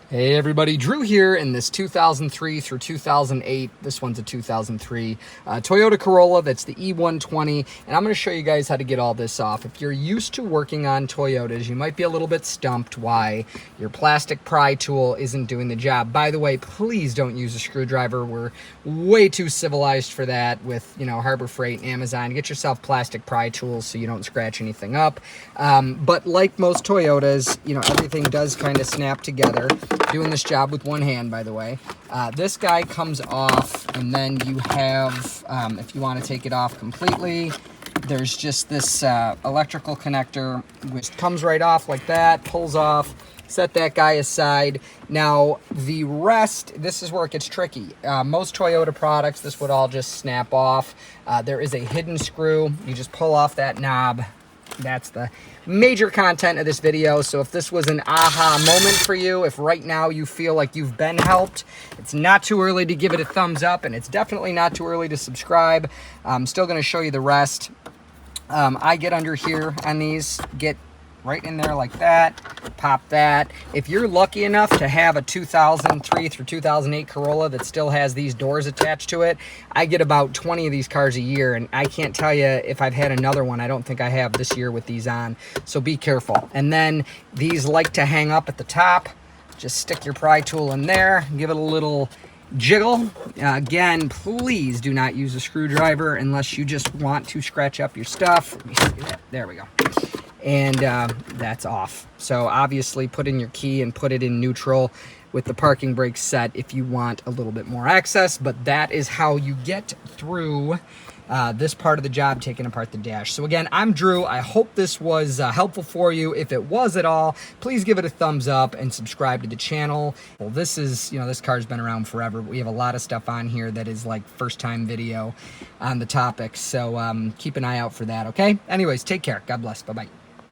Hey everybody, Drew here in this 2003 through 2008, this one's a 2003 Toyota Corolla. That's the e120, and I'm going to show you guys how to get all this off. If you're used to working on Toyotas, you might be a little bit stumped why your plastic pry tool isn't doing the job. By the way, please don't use a screwdriver. We're way too civilized for that with, Harbor Freight, Amazon. Get yourself plastic pry tools so you don't scratch anything up. But like most Toyotas, everything does kind of snap together. Doing this job with one hand, by the way. This guy comes off, and then you have, if you want to take it off completely, there's just this electrical connector which comes right off like that, pulls off. Set that guy aside. Now, the rest, this is where it gets tricky. Most Toyota products, this would all just snap off. There is a hidden screw. You just pull off that knob. That's the major content of this video. So if this was an aha moment for you, if right now you feel like you've been helped, it's not too early to give it a thumbs up, and it's definitely not too early to subscribe. I'm still going to show you the rest. I get under here on these, get right in there like that, pop that. If you're lucky enough to have a 2003 through 2008 Corolla that still has these doors attached to it, I get about 20 of these cars a year, and I can't tell you if I've had another one. I don't think I have this year with these on, so be careful. And then these like to hang up at the top. Just stick your pry tool in there, give it a little jiggle. Again, please do not use a screwdriver unless you just want to scratch up your stuff. Let me see that. There we go. And that's off. So obviously put in your key and put it in neutral with the parking brake set if you want a little bit more access. But that is how you get through this part of the job, taking apart the dash. So again, I'm Drew. I hope this was helpful for you. If it was at all, please give it a thumbs up and subscribe to the channel. Well, this is, this car's been around forever. We have a lot of stuff on here that is like first time video on the topic. So keep an eye out for that, okay? Anyways, take care. God bless. Bye-bye.